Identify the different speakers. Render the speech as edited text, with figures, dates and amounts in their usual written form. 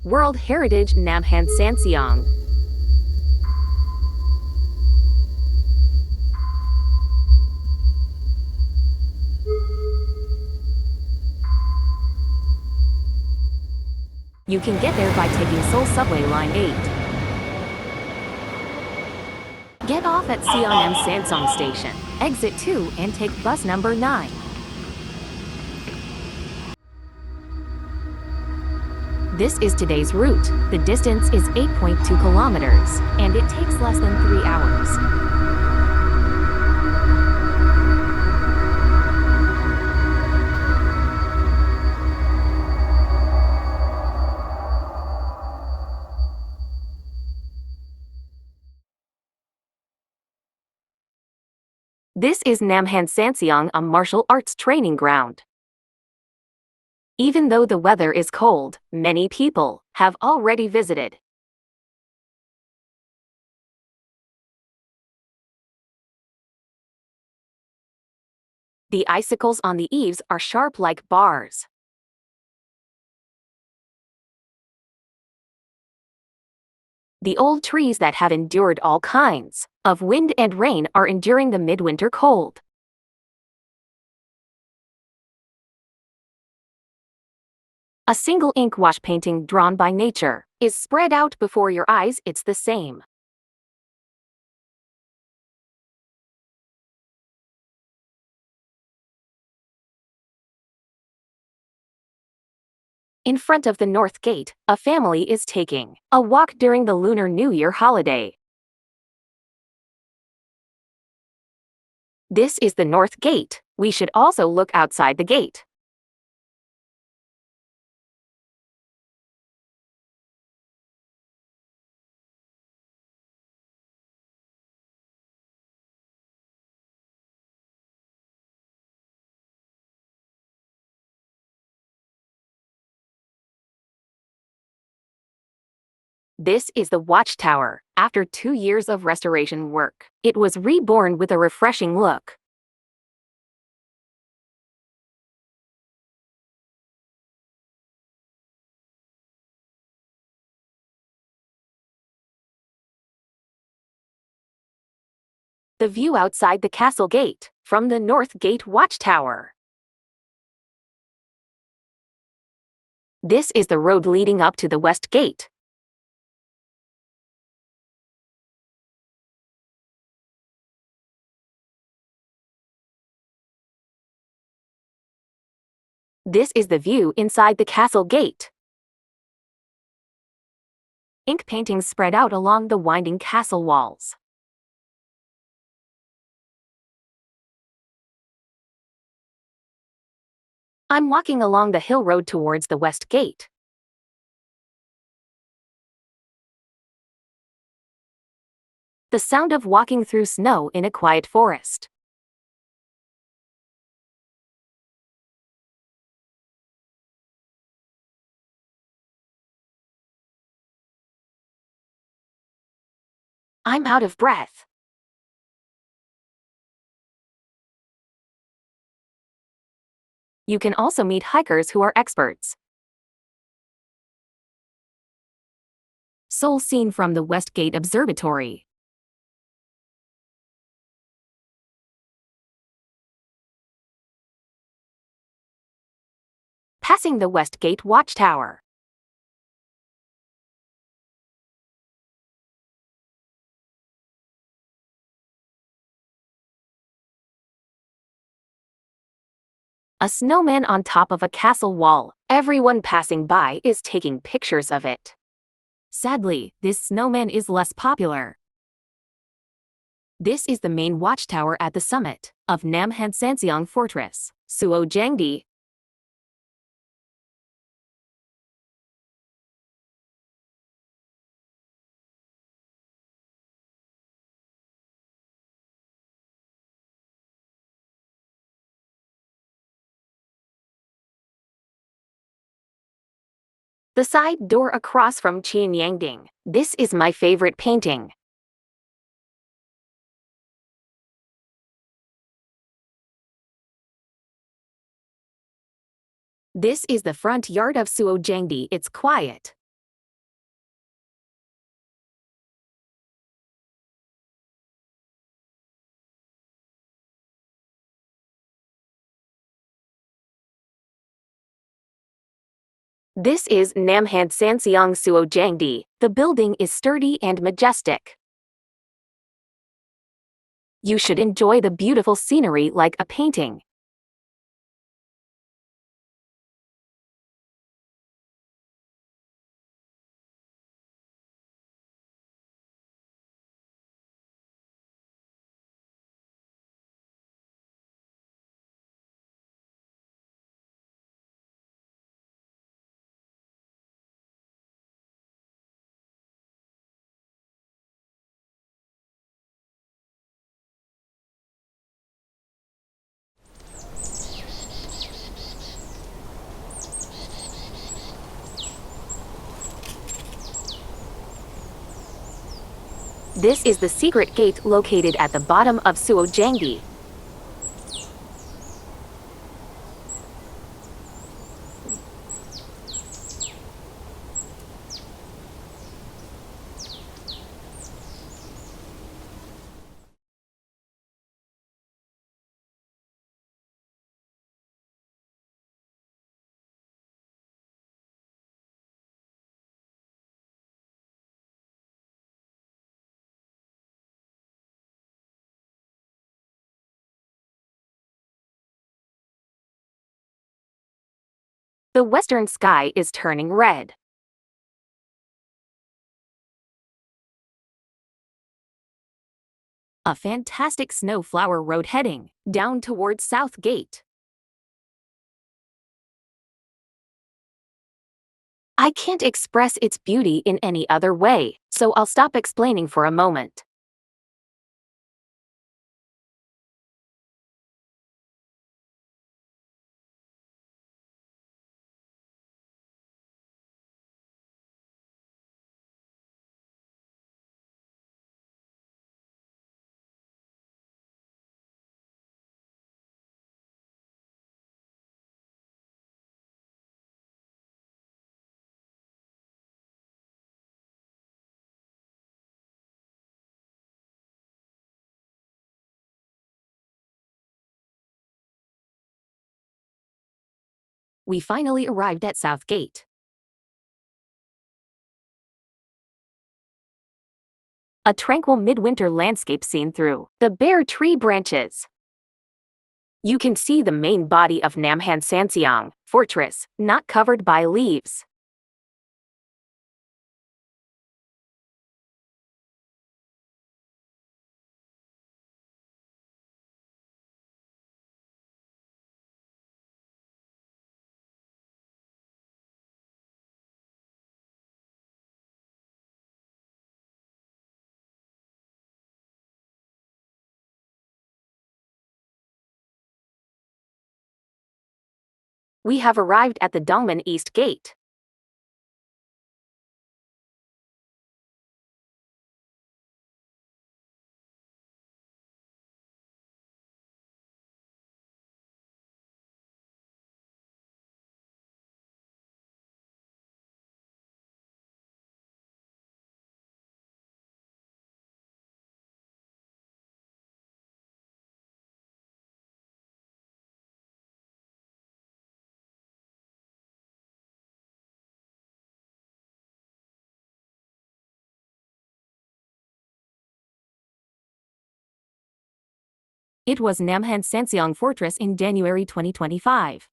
Speaker 1: World Heritage Namhansanseong. You can get there by taking Seoul Subway Line 8. Get off at Namhansanseong Station, exit 2 and take bus number 9. This is today's route. The distance is 8.2 kilometers, and it takes less than 3 hours. This is Namhansanseong, a martial arts training ground. Even though the weather is cold, many people have already visited. The icicles on the eaves are sharp like bars. The old trees that have endured all kinds of wind and rain are enduring the midwinter cold. A single ink wash painting drawn by nature is spread out before your eyes. It's the same. In front of the North Gate, a family is taking a walk during the Lunar New Year holiday. This is the North Gate. We should also look outside the gate. This is the Watchtower. After 2 years of restoration work, it was reborn with a refreshing look. The view outside the castle gate from the North Gate Watchtower. This is the road leading up to the West Gate. This is the view inside the castle gate. Ink paintings spread out along the winding castle walls. I'm walking along the hill road towards the West Gate. The sound of walking through snow in a quiet forest. I'm out of breath. You can also meet hikers who are experts. Seoul seen from the West Gate Observatory. Passing the West Gate Watchtower. A snowman on top of a castle wall. Everyone passing by is taking pictures of it. Sadly, this snowman is less popular. This is the main watchtower at the summit of Namhansanseong Fortress, Sueojangdae. The side door across from Jwagyeomun. This is my favorite painting. This is the front yard of Sueojangdae. It's quiet. This is Namhansanseong Sueojangdae. The building is sturdy and majestic. You should enjoy the beautiful scenery like a painting. This is the secret gate located at the bottom of Sueojangdae. The western sky is turning red. A fantastic Snowflower road heading down towards South Gate. I can't express its beauty in any other way, so I'll stop explaining for a moment. We finally arrived at South Gate. A tranquil midwinter landscape seen through the bare tree branches. You can see the main body of Namhansanseong Fortress, not covered by leaves. We have arrived at the Dongmun East Gate. It was Namhansanseong Fortress in January 2025.